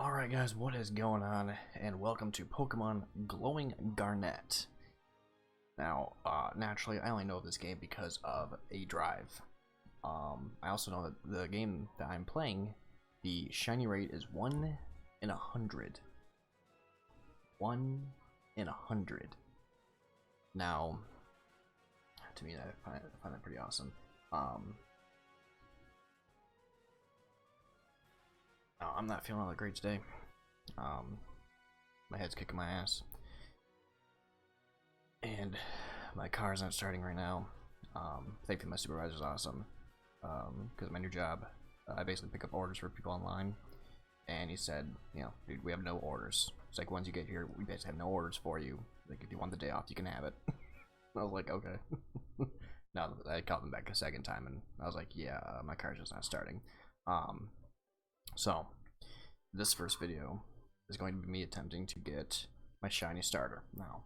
Alright guys, what is going on? And welcome to Pokemon Glowing Garnet. Now, naturally, I only know of this game because of a drive. I also know that the game that I'm playing, the shiny rate is 1 in 100. 1 in 100. Now, to me, I find that pretty awesome. I'm not feeling all that great today. My head's kicking my ass, and my car's not starting right now. Thankfully, my supervisor's awesome, because my new job, I basically pick up orders for people online, and he said, you know, dude, we have no orders. It's like, once you get here, we basically have no orders for you. Like, if you want the day off, you can have it. I was like, okay. Now I called them back a second time, and I was like, yeah, my car's just not starting. So, this first video is going to be me attempting to get my shiny starter. Now,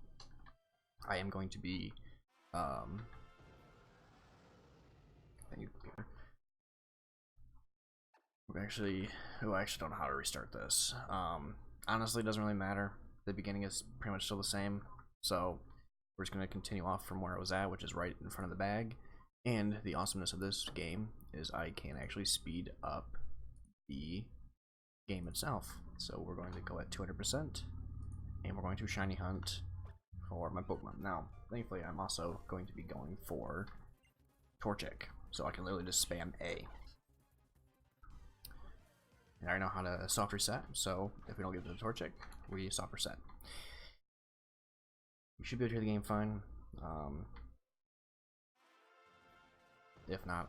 I am going to be, I actually don't know how to restart this. Honestly, it doesn't really matter. The beginning is pretty much still the same, so we're just going to continue off from where I was at, which is right in front of the bag. And the awesomeness of this game is I can actually speed up the game itself. So we're going to go at 200%, and we're going to shiny hunt for my Pokemon. Now, thankfully, I'm also going to be going for Torchic, so I can literally just spam A. And I know how to soft reset, so if we don't get to the Torchic, we soft reset. You should be able to hear the game fine. If not,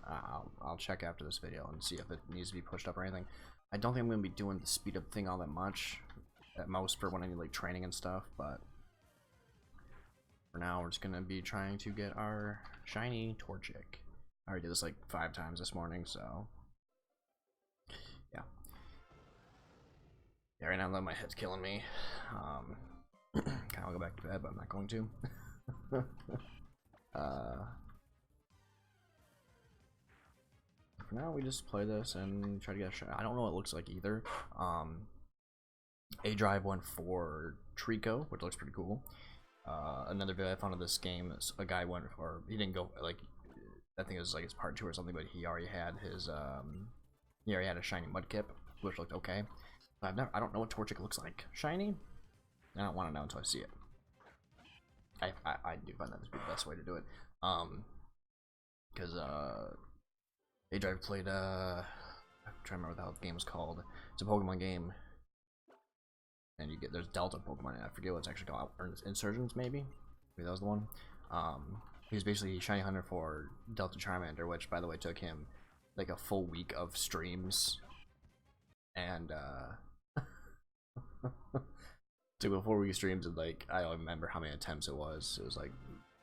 I'll check after this video and see if it needs to be pushed up or anything. I don't think I'm going to be doing the speed up thing all that much, at most for when I need like training and stuff, but for now we're just going to be trying to get our shiny Torchic. I already did this like 5 times this morning, so yeah. Yeah, right now my head's killing me. Kind of go back to bed, but I'm not going to. For now, we just play this and try to get a shot. I don't know what it looks like either. A drive went for Trico, which looks pretty cool. Another video I found of this game, a guy went for, he didn't go, like, I think it was like his part 2 or something, but he already had his, he already had a shiny Mudkip, which looked okay. But I don't know what Torchic looks like. Shiny? I don't want to know until I see it. I do find that to be the best way to do it. Because, A-Drive played, I'm trying to remember what the hell the game was called. It's a Pokemon game. And there's Delta Pokemon, and I forget what it's actually called. Or Insurgents, maybe? Maybe that was the one. He was basically shiny hunter for Delta Charmander, which, by the way, took him like a full week of streams. And, took a 4-week streams, and like, I don't remember how many attempts it was. It was like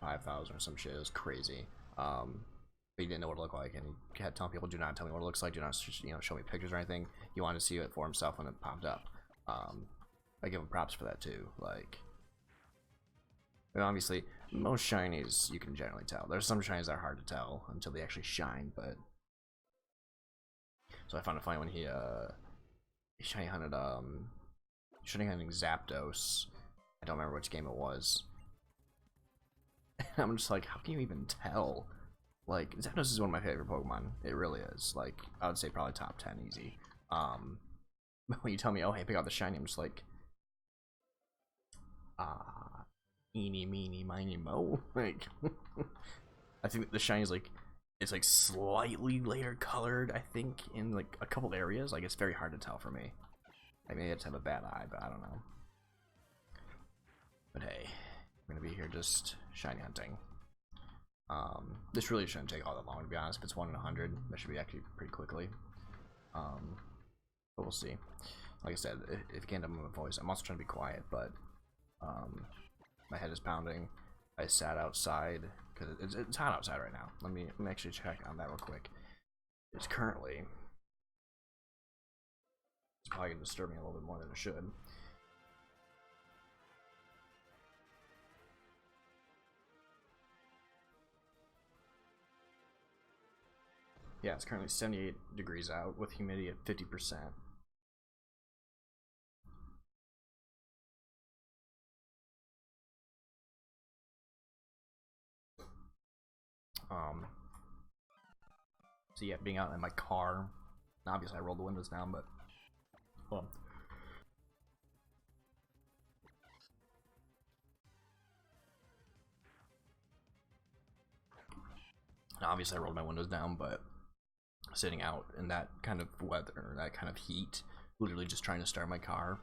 5,000 or some shit. It was crazy. But he didn't know what it looked like, and he kept telling people, do not tell me what it looks like, do not, you know, show me pictures or anything. He wanted to see it for himself when it popped up. I give him props for that too. Like, and obviously most shinies you can generally tell. There's some shinies that are hard to tell until they actually shine, but so I found it funny when he shiny hunted Zapdos. I don't remember which game it was. I'm just like, how can you even tell? Like, Zapdos is one of my favorite Pokemon. It really is. Like, I would say probably top 10 easy. But when you tell me, oh, hey, pick out the shiny, I'm just like, eeny, meeny, miny, mo. Like, I think the shiny is like, it's like slightly later colored, I think, in like a couple areas. Like, it's very hard to tell for me. I may just have a bad eye, but I don't know. But hey, I'm gonna be here just shiny hunting. This really shouldn't take all that long, to be honest. If it's 1 in 100, that should be actually pretty quickly. But we'll see. Like I said, if you can't tell my voice, I'm also trying to be quiet, but my head is pounding. I sat outside because it's hot outside right now. Let me actually check on that real quick. It's currently, it's probably gonna disturb me a little bit more than it should. Yeah, it's currently 78 degrees out with humidity at 50%. Um, so yeah, being out in my car, obviously I rolled the windows down, but well, obviously I rolled my windows down, but sitting out in that kind of weather, that kind of heat, literally just trying to start my car.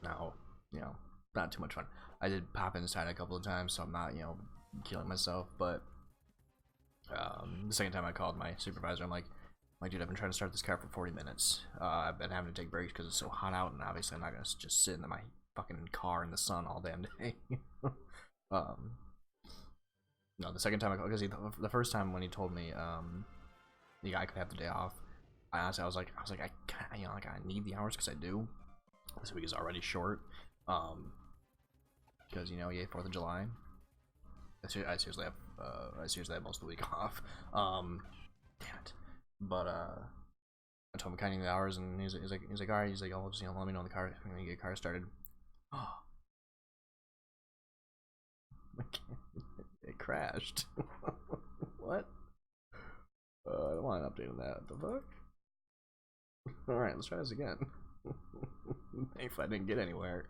Now, you know, not too much fun. I did pop inside a couple of times, so I'm not, you know, killing myself. But the second time I called my supervisor, I'm like, dude, I've been trying to start this car for 40 minutes. I've been having to take breaks because it's so hot out, and obviously I'm not gonna just sit in my fucking car in the sun all damn day. No, the second time I called, because the first time when he told me the guy could have the day off, I honestly, I was like, I can't, you know, like I need the hours because I do. This week is already short, because you know, yay 4th of July. I seriously have most of the week off. Damn it. But I told him kind of the hours, and he's like, all right. He's like, oh, just, you know, let me know when the car when you get the car started. Oh, it crashed. What? I don't want an update on that. What the fuck? All right, let's try this again. Thankfully, I didn't get anywhere.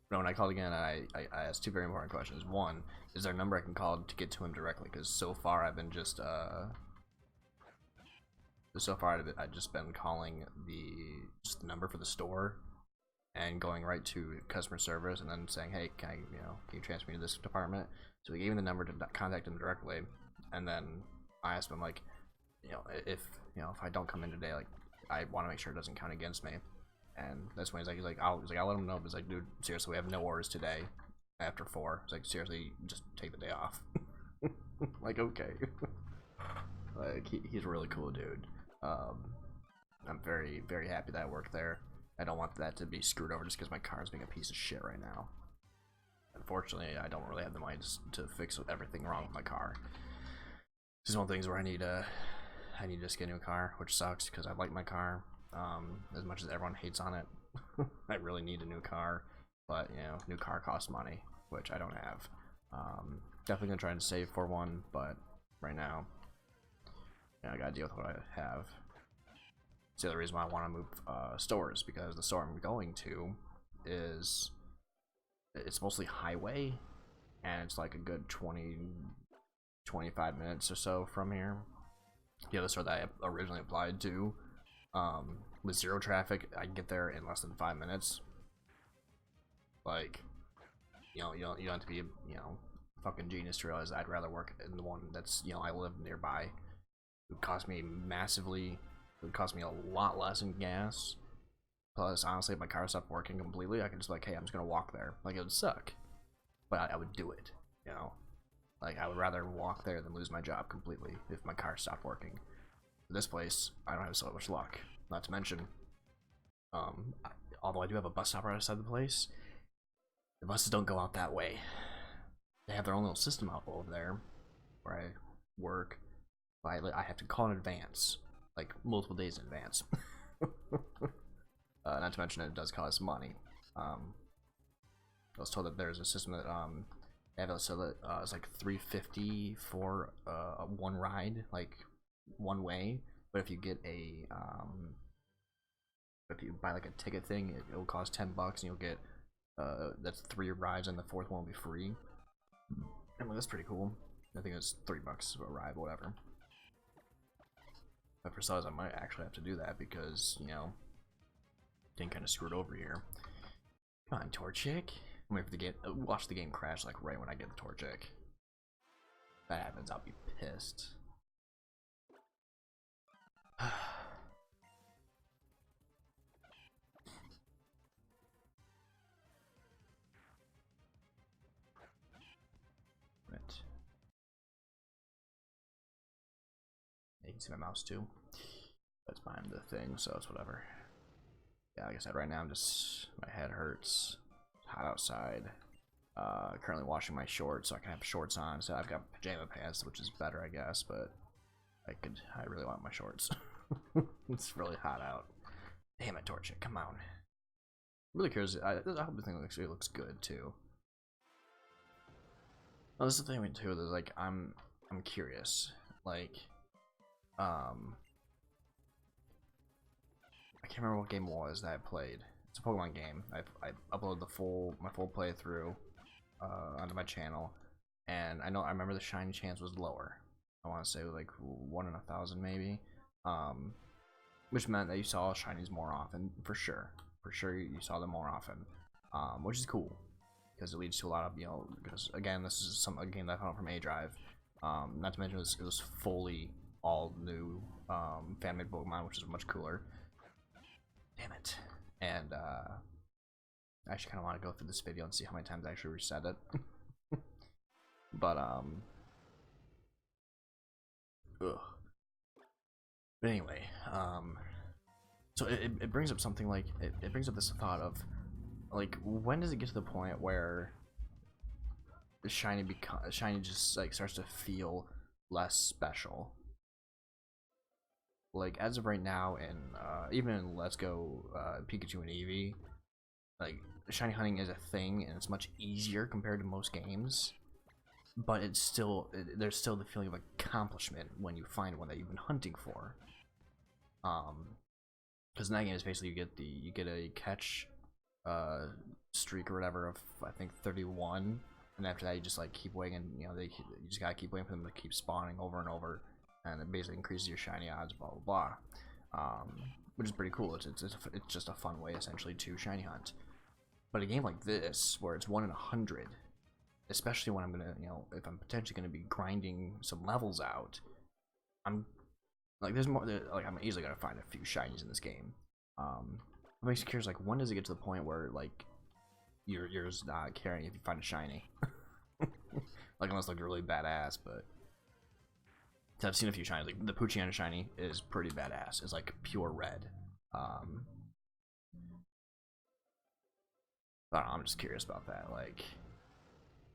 No, when I called again, I asked two very important questions. One, is there a number I can call to get to him directly? Because so far I've been just I've just been calling just the number for the store and going right to customer service and then saying, hey, can you transfer me to this department? So he gave me the number to contact him directly, and then I asked him, like, if I don't come in today, like, I want to make sure it doesn't count against me. And that's when he's like, I'll let him know. But he's like, dude, seriously, we have no orders today after 4. It's like, seriously, just take the day off. Like, okay. Like, he's a really cool dude. I'm very, very happy that I work there. I don't want that to be screwed over just because my car is being a piece of shit right now. Unfortunately, I don't really have the money to fix everything wrong with my car. This is one of the things where I need to just get a new car, which sucks because I like my car. As much as everyone hates on it, I really need a new car, but new car costs money, which I don't have. Definitely gonna try and save for one, but right now, I gotta deal with what I have. It's the other reason why I want to move stores, because the store I'm going to it's mostly highway, and it's like a good 20-25 minutes or so from here. The other store that I originally applied to, with 0 traffic, I can get there in less than 5 minutes. Like, you don't have to be fucking genius to realize I'd rather work in the one that's I live nearby. It would cost me massively. It would cost me a lot less in gas. Plus, honestly, if my car stopped working completely, I could just be like, hey, I'm just gonna walk there. Like, it would suck, but I would do it. Like, I would rather walk there than lose my job completely if my car stopped working. This place, I don't have so much luck. Not to mention, although I do have a bus stop right outside the place, the buses don't go out that way. They have their own little system out over there where I work. But I have to call in advance, like multiple days in advance. Not to mention it does cost money. I was told that there's a system that they have it so that it's like $3.50 for one ride, like one way. But if you get if you buy like a ticket thing, it will cost $10, and you'll get that's 3 rides, and the 4th one will be free. I mean, that's pretty cool. I think it's $3 a ride, whatever. But for size, I might actually have to do that because getting kind of screwed over here. Come on, Torchic. I'm waiting for the game. Watch the game crash like right when I get the Torchic. If that happens, I'll be pissed. Right. You can see my mouse too. That's behind the thing, so it's whatever. Yeah, like I said, right now my head hurts. It's hot outside. Currently washing my shorts, so I can have shorts on. So I've got pajama pants, which is better, I guess, but I really want my shorts. It's really hot out. Damn it, Torchic, come on. really curious. I hope the thing actually looks good too. Well, this is the thing too. There's like I'm curious. Like, I can't remember what game it was that I played. It's a Pokemon game. I uploaded my full playthrough onto my channel, and I remember the shiny chance was lower. I want to say like 1 in 1,000 maybe, which meant that you saw shinies more often for sure. For sure, you saw them more often, which is cool because it leads to a lot of because again, this is a game that I found from A Drive. Not to mention it was fully all new fan-made Pokemon, which is much cooler. Damn it. And I actually kind of want to go through this video and see how many times I actually reset it. But ugh. But anyway, so it brings up something like it brings up this thought of like, when does it get to the point where the shiny just like starts to feel less special? Like, as of right now, and even in Let's Go Pikachu and Eevee, like, shiny hunting is a thing, and it's much easier compared to most games. But it's still there's still the feeling of accomplishment when you find one that you've been hunting for. Because in that game, is basically you get a catch streak or whatever of I think 31, and after that you just like keep waiting, and you just gotta keep waiting for them to keep spawning over and over. And it basically increases your shiny odds, blah blah blah, which is pretty cool. It's just a fun way essentially to shiny hunt. But a game like this, where it's 1 in 100, especially when I'm gonna, if I'm potentially gonna be grinding some levels out, I'm like, there's more. Like, I'm easily gonna find a few shinies in this game. It makes you curious, like, when does it get to the point where like you're just not caring if you find a shiny, like, unless like really badass, but. I've seen a few shinies. Like the Poochyena shiny is pretty badass. It's like pure red. But I'm just curious about that, like,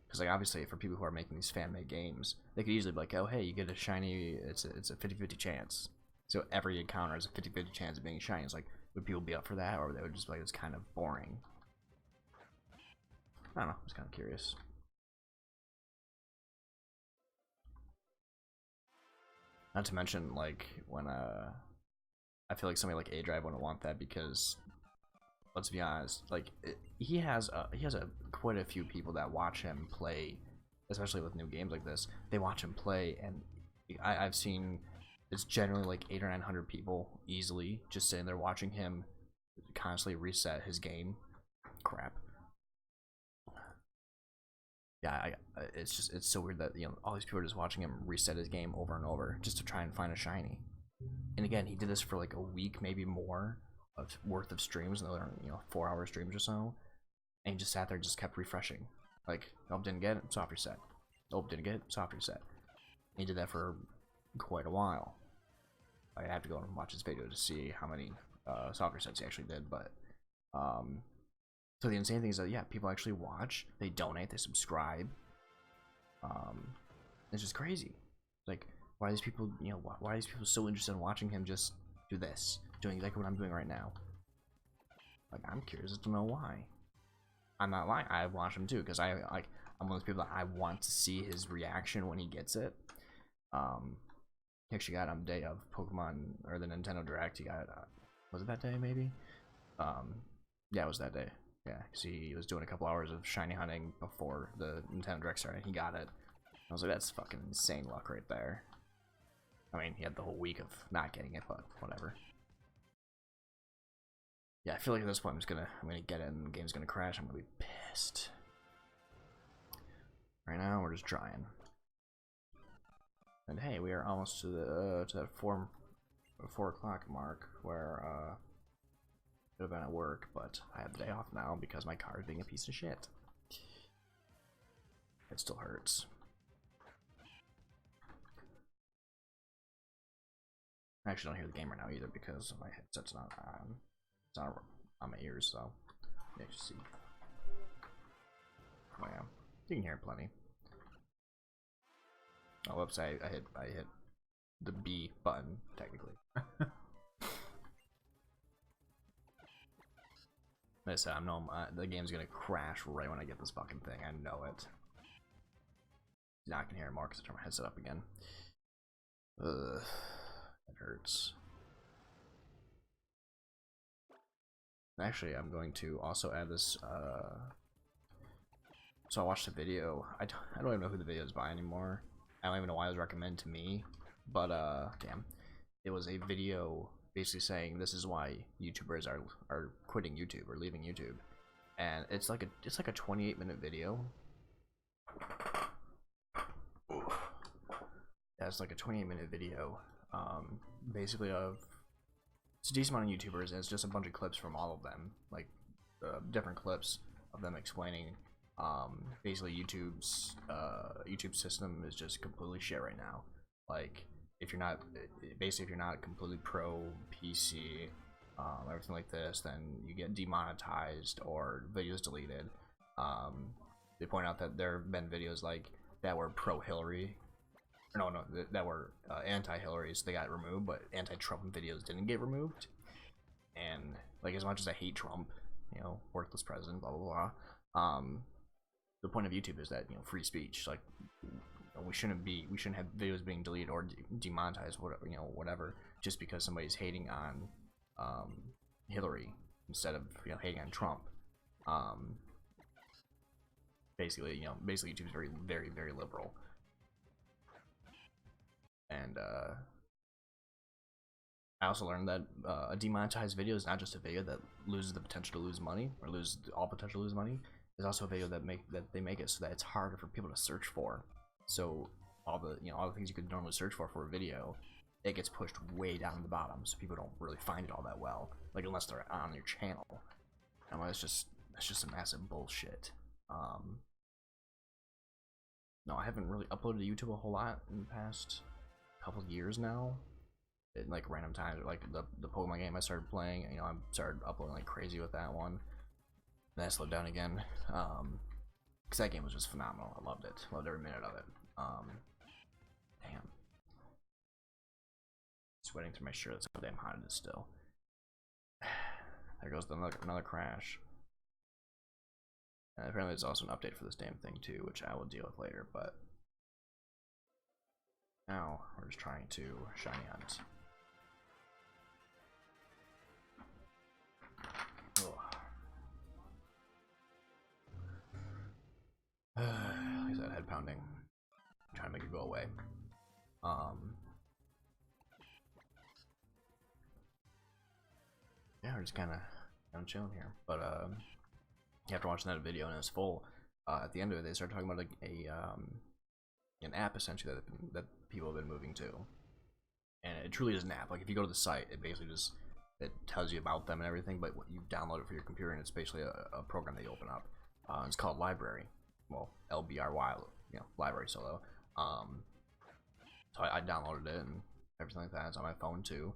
because like obviously for people who are making these fan-made games, they could easily be like, oh hey, you get a shiny. It's a 50-50 chance. So every encounter is a 50-50 chance of being shiny. It's like, would people be up for that, or they would just be like, it's kind of boring? I don't know. I was kind of curious. Not to mention, like, when I feel like somebody like A Drive wouldn't want that, because let's be honest, like, he has quite a few people that watch him play, especially with new games like this. They watch him play, and I've seen it's generally like 800 or 900 people easily just sitting there watching him constantly reset his game. Crap. Yeah, it's so weird that all these people are just watching him reset his game over and over just to try and find a shiny. And again, he did this for like a week, maybe more, worth of streams, another 4-hour streams or so, and he just sat there, just kept refreshing. Like, nope, didn't get it, soft reset. Nope, didn't get it, soft reset. And he did that for quite a while. I have to go and watch his video to see how many soft resets he actually did, but so the insane thing is that, yeah, people actually watch, they donate, they subscribe. It's just crazy. Like, why are these people, why are these people so interested in watching him just do this, doing exactly what I'm doing right now? Like, I'm curious to know why. I'm not lying. I watch him too, because I'm one of those people that I want to see his reaction when he gets it. He actually got on the day of Pokemon or the Nintendo Direct. He got was it that day maybe? Yeah, it was that day. Yeah, because he was doing a couple hours of shiny hunting before the Nintendo Direct started. He got it. I was like, that's fucking insane luck right there. I mean, he had the whole week of not getting it, but whatever. Yeah, I feel like at this point I'm gonna get it and the game's gonna crash. I'm gonna be pissed. Right now we're just trying. And hey, we are almost to the that 4 o'clock mark where could have been at work, but I have the day off now because my car is being a piece of shit. It still hurts. I actually don't hear the game right now either because my headset's not on. It's not on my ears, so you can see. Oh yeah, you can hear it plenty. Oh, whoops! I hit the B button technically. Like I said, I know the game's gonna crash right when I get this fucking thing. I know it. Now I can hear it more because I turn my headset up again. Ugh, it hurts. Actually, I'm going to also add this. So I watched a video. I don't even know who the video is by anymore. I don't even know why it was recommended to me. But damn, it was a video basically saying this is why YouTubers are quitting YouTube or leaving YouTube, and it's like a 28-minute video. Yeah, it's like a 28-minute video, basically of it's a decent amount of YouTubers, and it's just a bunch of clips from all of them, like different clips of them explaining. Basically YouTube system is just completely shit right now. Like if you're not completely pro PC, everything like this, then you get demonetized or videos deleted. They point out that there have been videos like that were pro Hillary, no, that were anti-Hillary, so they got removed, but anti-Trump videos didn't get removed. And like, as much as I hate Trump, you know, worthless president, blah blah blah, the point of YouTube is that, you know, free speech. Like, we shouldn't have videos being deleted or demonetized, whatever, you know, whatever, just because somebody's hating on Hillary instead of, you know, hating on Trump. Basically YouTube's very liberal. And I also learned that a demonetized video is not just a video that loses the potential to lose money, or lose all potential to lose money. There's also a video that they make it so that it's harder for people to search for. So all the things you could normally search for a video, it gets pushed way down to the bottom, so people don't really find it all that well. Like, unless they're on your channel. And that's just some massive bullshit. No, I haven't really uploaded to YouTube a whole lot in the past couple years now. At like random times, like the Pokemon game I started playing, you know, I started uploading like crazy with that one. Then I slowed down again, because that game was just phenomenal. I loved it, loved every minute of it. Damn, sweating through my shirt. That's how damn hot it is still. There goes another crash. And apparently there's also an update for this damn thing too, which I will deal with later. But now we're just trying to shiny hunt. Like I said, head pounding. I'm trying to make it go away. Yeah, we're just kind of chilling here. But after watching that video and it's full, at the end of it, they started talking about like an app essentially that people have been moving to, and it truly is an app. Like, if you go to the site, it basically just tells you about them and everything, but you download it for your computer, and it's basically a program that you open up. It's called Library. Well, LBRY, you know, Library solo. So I downloaded it and everything like that. It's on my phone too,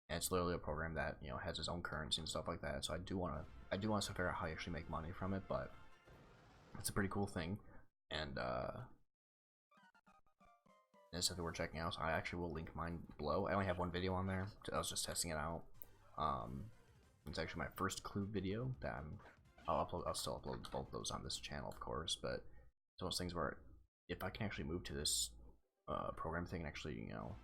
and it's literally a program that, you know, has its own currency and stuff like that. So I do want to figure out how you actually make money from it, but it's a pretty cool thing, and it's something we're checking out. So I actually will link mine below. I only have one video on there. I was just testing it out. It's actually my first Clue video that I'll still upload both those on this channel, of course, but it's one of those things where if I can actually move to this program thing and actually, you know,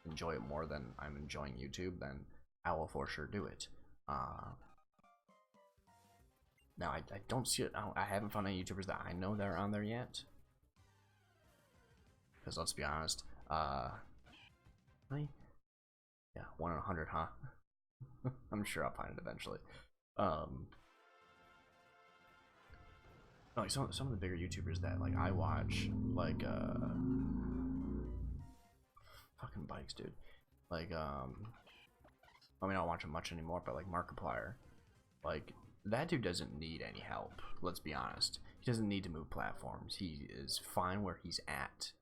enjoy it more than I'm enjoying YouTube, then I will for sure do it. Now I don't see it. I haven't found any YouTubers that I know that are on there yet. Because let's be honest, really? Yeah, 1 in 100, huh? I'm sure I'll find it eventually. Like some of the bigger YouTubers that like I watch, like fucking bikes, dude. Like I mean, I don't watch him much anymore, but like Markiplier, like that dude doesn't need any help. Let's be honest, he doesn't need to move platforms. He is fine where he's at.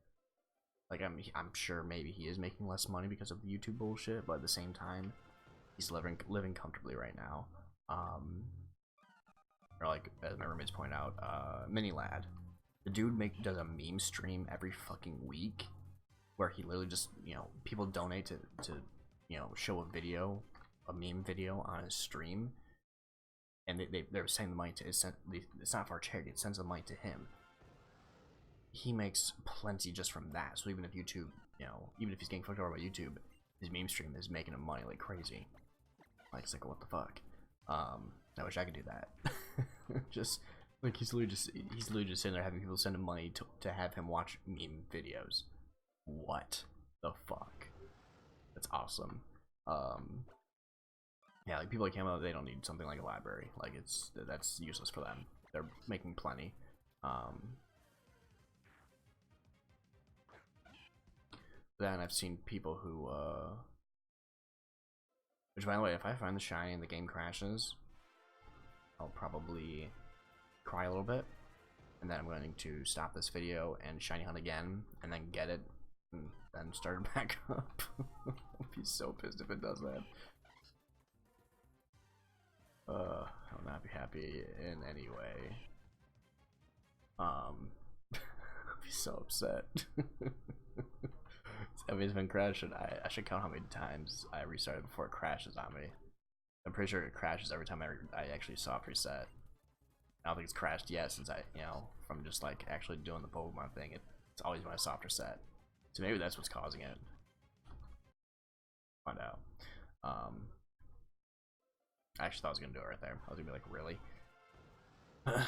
Like I'm sure maybe he is making less money because of the YouTube bullshit, but at the same time, he's living comfortably right now. Or like, as my roommates point out, Mini Lad, the dude does a meme stream every fucking week, where he literally just, you know, people donate to you know, show a meme video on his stream, and they're sending the money to it's not for charity. It sends the money to him. He makes plenty just from that. So even if YouTube, you know, even if he's getting fucked over by YouTube, his meme stream is making him money like crazy. Like, it's like, what the fuck? I wish I could do that. Just like he's literally just sitting there having people send him money to have him watch meme videos. What the fuck? That's awesome. Yeah, like people like him, they don't need something like a library. Like that's useless for them. They're making plenty. Then I've seen people who, which by the way, if I find the shiny and the game crashes, I'll probably cry a little bit, and then I'm going to stop this video and shiny hunt again, and then get it, and then start it back up. I'll be so pissed if it does that. I'll not be happy in any way. I'll be so upset. It's been crashing. I should count how many times I restarted before it crashes on me. I'm pretty sure it crashes every time I actually soft reset. I don't think it's crashed yet since from just like actually doing the Pokemon thing. It's always when I soft reset. So maybe that's what's causing it. Find out. I actually thought I was gonna do it right there. I was gonna be like, really? Okay,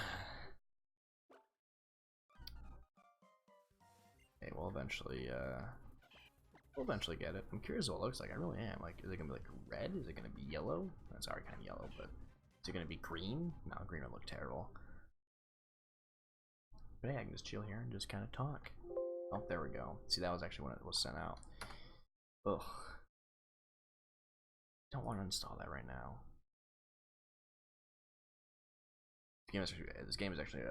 we'll eventually get it. I'm curious what it looks like. I really am. Like, is it gonna be like red? Is it gonna be yellow? That's already kind of yellow, but is it gonna be green? No, green would look terrible. But hey, I can just chill here and just kind of talk. Oh, there we go. See, that was actually when it was sent out. Ugh. Don't want to install that right now. This game is actually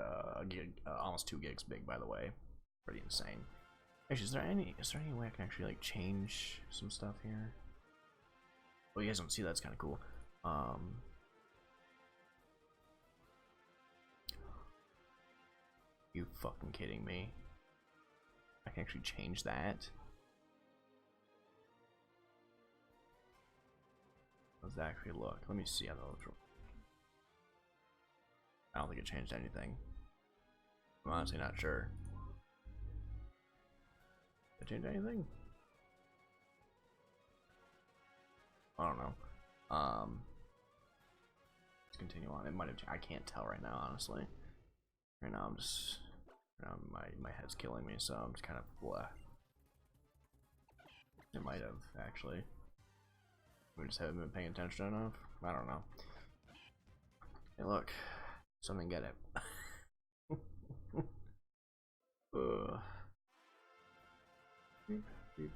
almost 2 gigs big, by the way. Pretty insane. Actually, is there any way I can actually like change some stuff here? Well, you guys don't see that. It's kind of cool. You fucking kidding me? I can actually change that. How does that actually look? Let me see how that looks. I don't think it changed anything. I'm honestly not sure. Did it change anything? I don't know. Let's continue on. It might have. I can't tell right now, honestly. Right now, I'm just. My head's killing me, so I'm just kind of blah. It might have actually. We just haven't been paying attention enough. I don't know. Hey, look. Something get it. Beep, beep.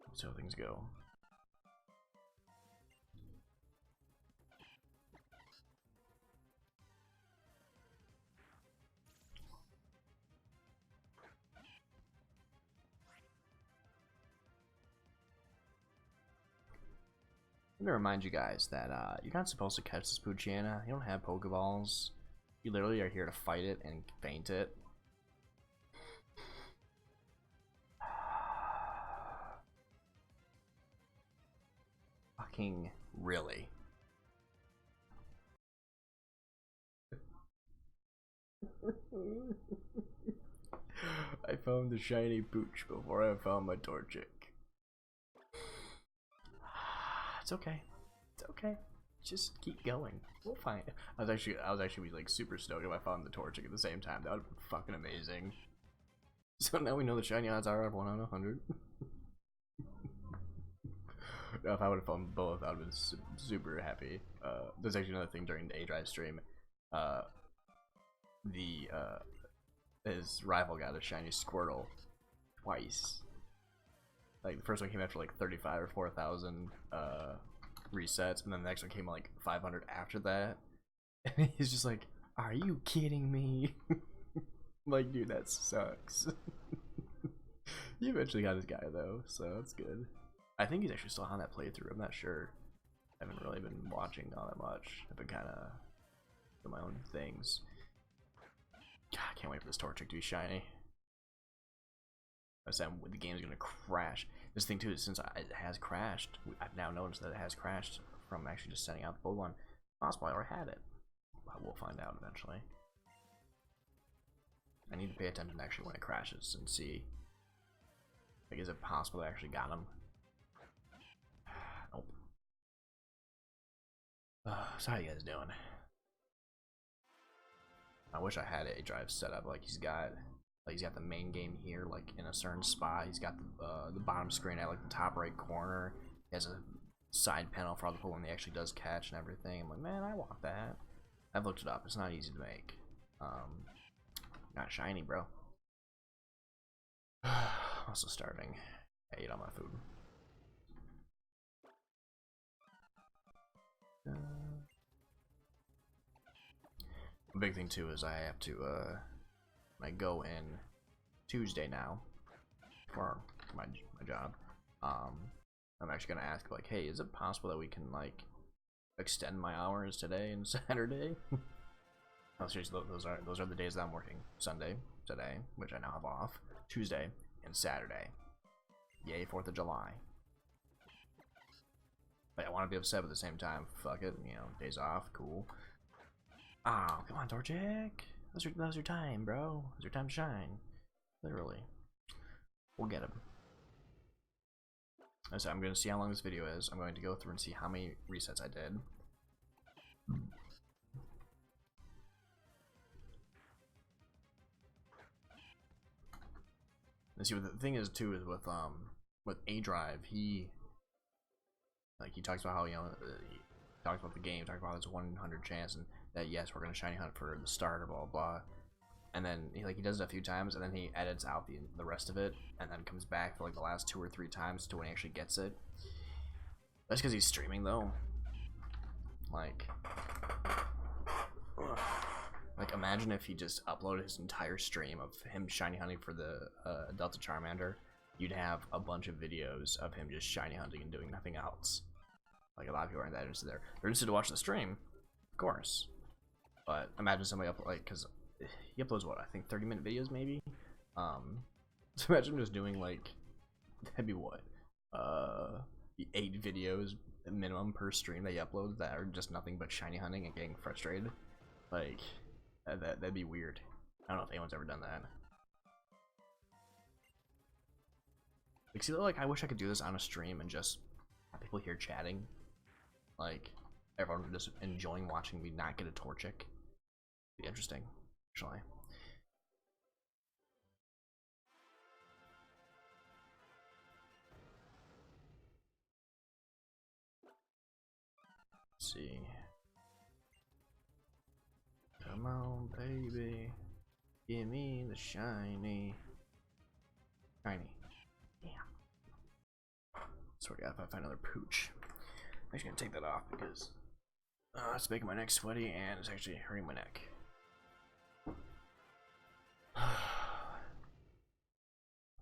Let's see how things go. I'm gonna remind you guys that you're not supposed to catch this Poochyena. You don't have Pokeballs. You literally are here to fight it and faint it. Fucking really. I found the shiny Pooch before I found my Torchic. It's okay. It's okay. Just keep going. We'll find it. I was actually like super stoked if I found the Torchic at the same time. That would have been fucking amazing. So now we know the shiny odds are at 1 out of 100. Now, if I would have found both, I would have been super happy. There's actually another thing during the A-Drive stream. His rival got a shiny Squirtle twice. Like the first one came after like 35 or 4,000 resets, and then the next one came like 500 after that. And he's just like, "Are you kidding me?" I'm like, dude, that sucks. He eventually got his guy though, so that's good. I think he's actually still on that playthrough. I'm not sure. I haven't really been watching all that much. I've been kind of doing my own things. God, I can't wait for this Torchic to be shiny. I said the game's gonna crash. This thing too is since it has crashed, I've now noticed that it has crashed from actually just setting out the one. Possibly I already had it, but we'll find out eventually. I need to pay attention actually when it crashes and see. Like, is it possible I actually got him? Nope. So how you guys doing? I wish I had a drive set up like he's got the main game here, like in a certain spot. He's got the bottom screen at like the top right corner. He has a side panel for all the people when he actually does catch and everything. I'm like, man, I want that. I've looked it up. It's not easy to make. Not shiny, bro. Also starving. I ate all my food. The big thing too is I have to I go in Tuesday now for my job. I'm actually gonna ask like, hey, is it possible that we can like extend my hours today and Saturday? No, seriously, those are the days that I'm working. Sunday, today, which I now have off, Tuesday, and Saturday. Yay, 4th of July. But I want to be upset, but at the same time, fuck it, you know, days off, cool. Oh, come on, Torchic. That was your time, bro. It was your time to shine. Literally. We'll get him. I said, I'm going to see how long this video is. I'm going to go through and see how many resets I did. And see what the thing is too is with A Drive, he talks about how, you know, he talks about the game, talks about how there's a 100 chance and that yes, we're gonna shiny hunt for the starter, blah blah. And then he does it a few times and then he edits out the rest of it and then comes back for like the last 2 or 3 times to when he actually gets it. That's because he's streaming though. Like imagine if he just uploaded his entire stream of him shiny hunting for the Delta Charmander. You'd have a bunch of videos of him just shiny hunting and doing nothing else. Like a lot of people aren't that interested there. They're interested to watch the stream, of course. But imagine somebody because he uploads what, I think 30-minute videos maybe. So imagine just doing like, that'd be what, 8 videos minimum per stream that he uploads that are just nothing but shiny hunting and getting frustrated. Like that'd be weird. I don't know if anyone's ever done that. Like, see, like I wish I could do this on a stream and just have people here chatting, like everyone just enjoying watching me not get a Torchic. Be interesting, actually. Let's see. Come on, baby. Give me the shiny. Shiny. Yeah. Swear to God, if I find another pooch. I'm actually gonna take that off because it's making my neck sweaty and it's actually hurting my neck.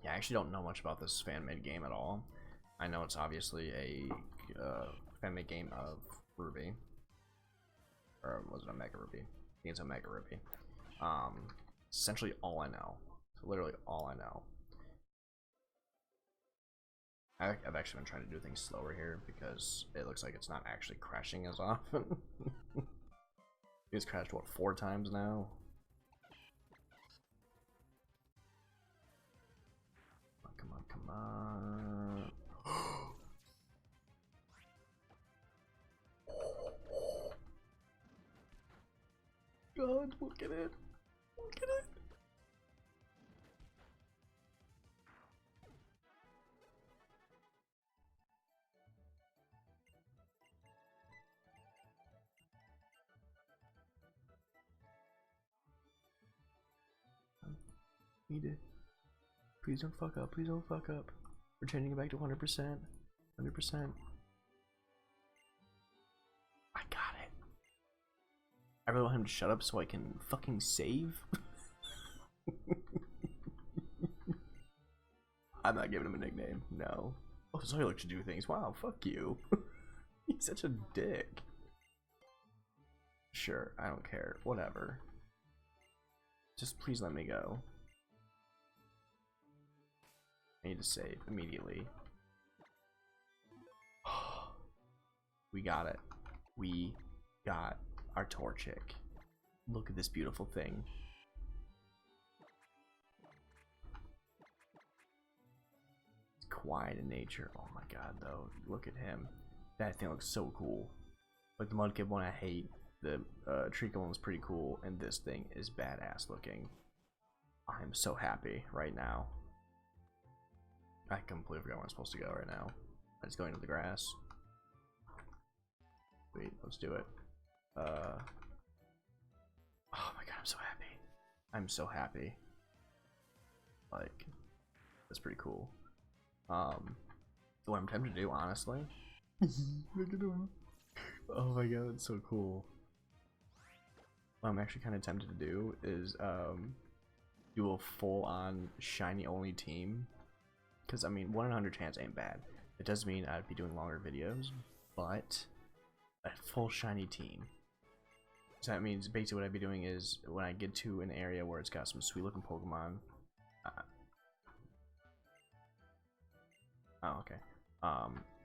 Yeah, I actually don't know much about this fan-made game at all. I know it's obviously a fan-made game of Ruby. Or was it a Mega Ruby? I think it's a Mega Ruby. Essentially all I know. So literally all I know. I've actually been trying to do things slower here because it looks like it's not actually crashing as often. It's crashed, what, 4 times now? Come on, come on. God, look at it. Look at it. Need it. Please don't fuck up. Please don't fuck up. We're changing it back to 100%. 100%. I got it. I really want him to shut up so I can fucking save. I'm not giving him a nickname. No. Oh, so he likes to do things. Wow, fuck you. He's such a dick. Sure, I don't care. Whatever. Just please let me go. I need to save immediately. We got it. We got our Torchic. Look at this beautiful thing. It's quiet in nature. Oh my god, though. Look at him. That thing looks so cool. Like the Mudkip one I hate. The Treecko one was pretty cool. And this thing is badass looking. I'm so happy right now. I completely forgot where I'm supposed to go right now. I'm just going to the grass. Wait, let's do it. Oh my god, I'm so happy. I'm so happy. Like, that's pretty cool. What I'm tempted to do, honestly. Look at him. Oh my god, that's so cool. What I'm actually kind of tempted to do is do a full-on shiny only team. Because I mean, 1 in 100 chance ain't bad. It does mean I'd be doing longer videos, but a full shiny team. So that means basically what I'd be doing is when I get to an area where it's got some sweet looking Pokemon. Oh, okay.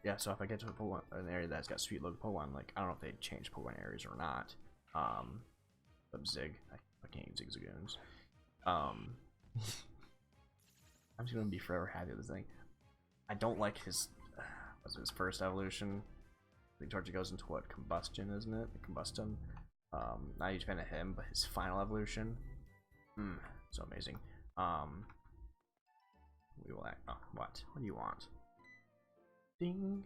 Yeah, so if I get to an area that's got sweet looking Pokemon, like I don't know if they changed Pokemon areas or not. Zig, I can't use Zigzagoons. I'm just gonna be forever happy with this thing. I don't like his what's his first evolution. I think Torchic goes into what, combustion, isn't it? Combustion. Not a huge fan of him, but his final evolution, so amazing. We will act. Oh, what do you want? Ding.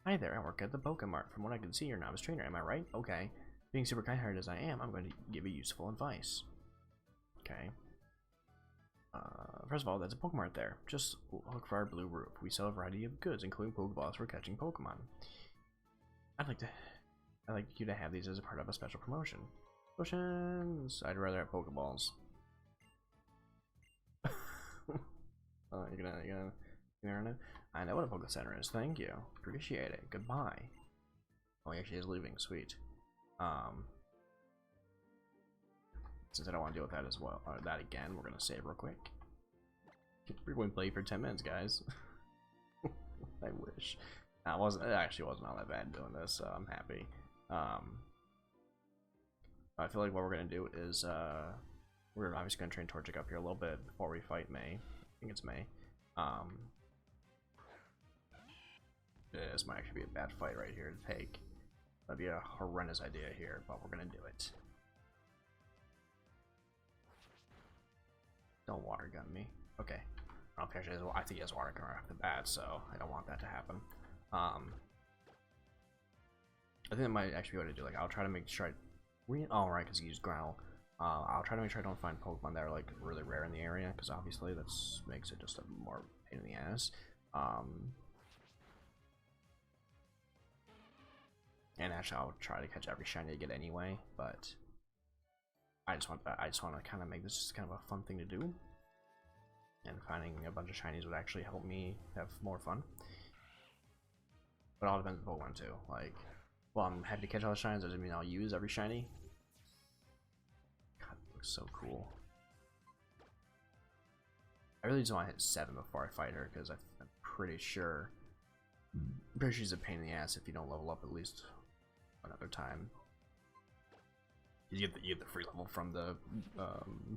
Hi there, I work at the Pokemart. From what I can see, you're a novice trainer, am I right? Okay. Being super kind-hearted as I am, I'm going to give you useful advice. Okay. First of all, there's a Pokemart there. Just look for our blue roof. We sell a variety of goods, including Pokeballs for catching Pokemon. I'd like you to have these as a part of a special promotion. Potions! I'd rather have Pokeballs. You're gonna earn it? I know what a Poke Center is. Thank you. Appreciate it. Goodbye. Oh, he actually is leaving. Sweet. Since I don't want to deal with that as well, that again, we're gonna save real quick. We're going to play for 10 minutes, guys. I wish. It actually wasn't all that bad doing this, so I'm happy. I feel like what we're gonna do is we're obviously gonna train Torchic up here a little bit before we fight May. I think it's May. This might actually be a bad fight right here to take. That'd be a horrendous idea here, but we're gonna do it. Don't water gun me. Okay. I don't know if he actually has, I think he has water gun right off the bat, so I don't want that to happen. I think I might actually be able to do, like, I'll try to make sure oh, right, because he used Growl. I'll try to make sure I don't find Pokemon that are, like, really rare in the area, because obviously that makes it just a more pain in the ass. And actually, I'll try to catch every shiny I get anyway, but I just want to kind of make this just kind of a fun thing to do. And finding a bunch of shinies would actually help me have more fun. But it all depends on Pokemon too. Like, well, I'm happy to catch all the shinies. Doesn't mean I'll use every shiny. God, it looks so cool. I really just want to hit 7 before I fight her, because I'm pretty sure she's a pain in the ass if you don't level up at least another time. You get the free level from the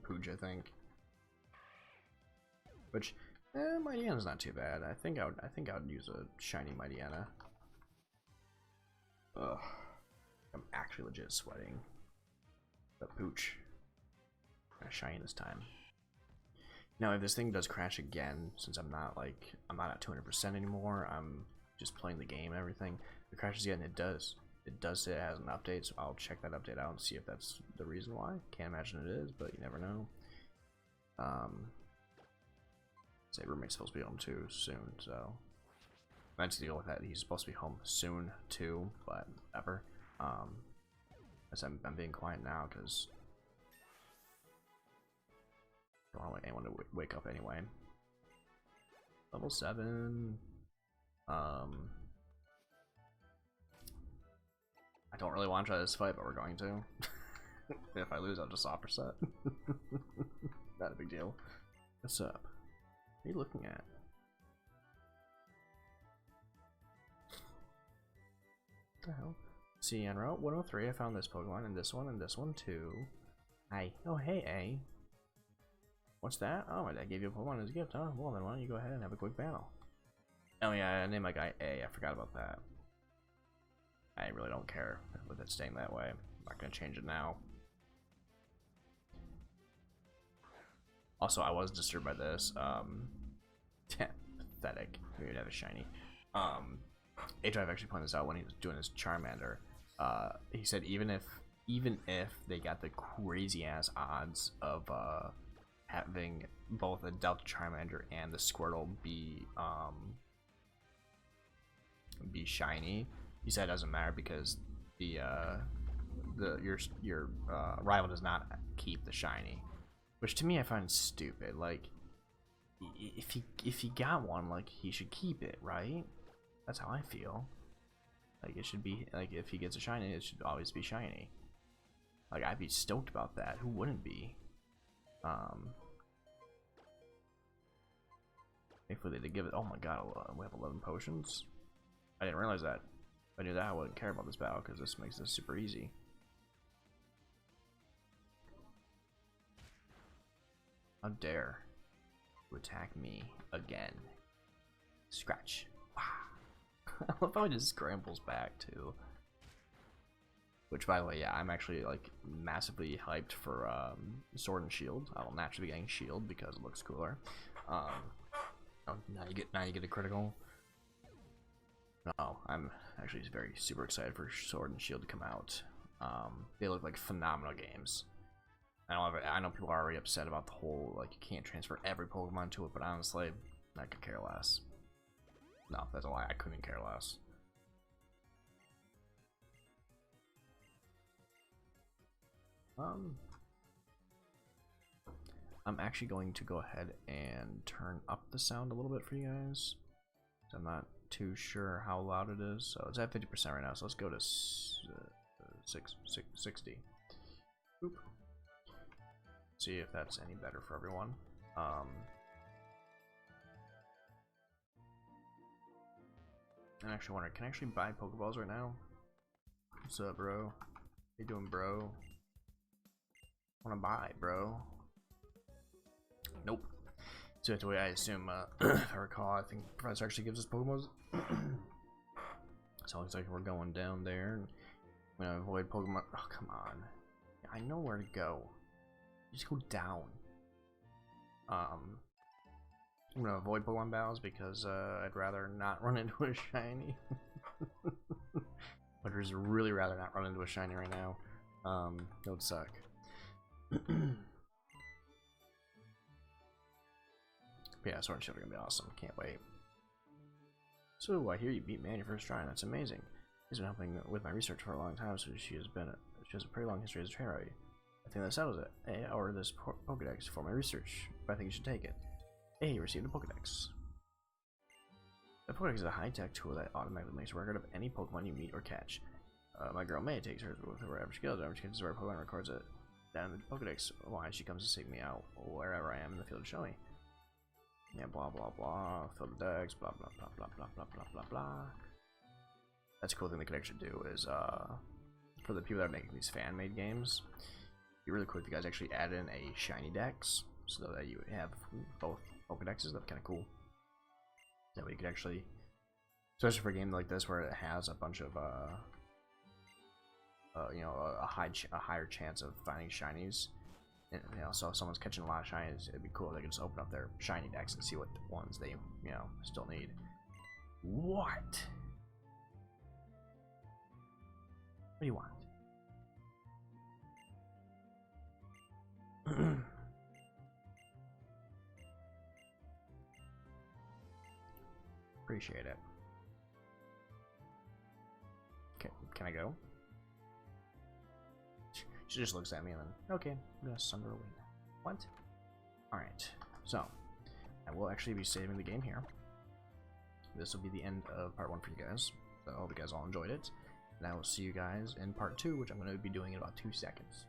Pooja, I think. Which, Mightyana's not too bad. I think I would use a shiny Mightyana. Ugh, I'm actually legit sweating. The pooch. I'm shiny this time. Now, if this thing does crash again, since I'm not at 200% anymore, I'm just playing the game and everything. If it crashes again, it does say it has an update, so I'll check that update out and see if that's the reason why. Can't imagine it is, but you never know. Say roommate's supposed to be home too soon, so I have to deal with that. He's supposed to be home soon too, but whatever. I'm being quiet now because I don't want anyone to wake up anyway. Level 7. I don't really want to try this fight, but we're going to. If I lose, I'll just offer set. Not a big deal. What's up? What are you looking at? the hell? See, on Route 103, I found this Pokemon, and this one too. Hi. Oh, hey, A. What's that? Oh, my dad gave you a Pokemon as a gift, huh? Well, then why don't you go ahead and have a quick battle? Oh, yeah, I named my guy A. I forgot about that. I really don't care with it staying that way. I'm not going to change it now. Also, I was disturbed by this. Pathetic. We'd have a shiny. H-Drive actually pointed this out when he was doing his Charmander. He said even if they got the crazy ass odds of having both a Delta Charmander and the Squirtle be shiny, he said it doesn't matter because your rival does not keep the shiny, which to me I find stupid. Like, if he got one, like, he should keep it, right? That's how I feel. Like, it should be like, if he gets a shiny, it should always be shiny. Like, I'd be stoked about that. Who wouldn't be? Thankfully they did give it. Oh my god, we have 11 potions. I didn't realize that. If I knew that, I wouldn't care about this battle because this makes this super easy. How dare you attack me again? Scratch. Wow. I love how he just scrambles back too. Which, by the way, yeah, I'm actually like massively hyped for Sword and Shield. I will naturally be getting Shield because it looks cooler. Oh, now you get a critical. No, I'm actually very super excited for Sword and Shield to come out. They look like phenomenal games. I know people are already upset about the whole, like, you can't transfer every Pokemon to it, but honestly, I could care less. No, that's a lie. I couldn't care less. I'm actually going to go ahead and turn up the sound a little bit for you guys. I'm not too sure how loud it is, so it's at 50% right now. So let's go to 60. Oop. See if that's any better for everyone. I actually wonder, can I actually buy Pokeballs right now? What's up, bro? How you doing, bro? Wanna buy, bro? Nope. So that's the way I assume, if I recall, I think Professor actually gives us Pokeballs. So it looks like we're going down there. I'm gonna avoid Pokemon. Oh, come on. I know where to go. Just go down. I'm gonna avoid Pokemon battles because I'd rather not run into a shiny. But I'd really rather not run into a shiny right now. That would suck. Yeah, Sword and Shield are gonna be awesome. Can't wait. So I hear you beat me on your first try. That's amazing. She's been helping with my research for a long time, so she has a pretty long history as a trainer already. I think that settles it. Hey, I ordered this Pokedex for my research, but I think you should take it. Hey, you received a Pokedex. The Pokedex is a high-tech tool that automatically makes a record of any Pokemon you meet or catch. My girl May takes hers with her wherever she goes. Whenever she catches a rare Pokemon, records it down in the Pokedex. Why she comes to seek me out wherever I am in the field to show me. Yeah, blah blah blah. Fill the decks. Blah blah blah blah blah blah blah blah blah. That's a cool thing they could actually do is for the people that are making these fan-made games. It'd be really cool if you guys actually add in a shiny dex so that you have both Pokedexes. That's kind of cool. That way you could actually, especially for a game like this where it has a bunch of you know, a higher chance of finding shinies. And, you know, so if someone's catching a lot of shinies, it'd be cool if they could just open up their shiny decks and see what ones they, you know, still need. What? What do you want? Appreciate it. Can I go? She just looks at me and then, okay, I'm gonna sunder a wing. What? Alright, so I will actually be saving the game here. This will be the end of part 1 for you guys. So I hope you guys all enjoyed it. And I will see you guys in part 2, which I'm going to be doing in about 2 seconds.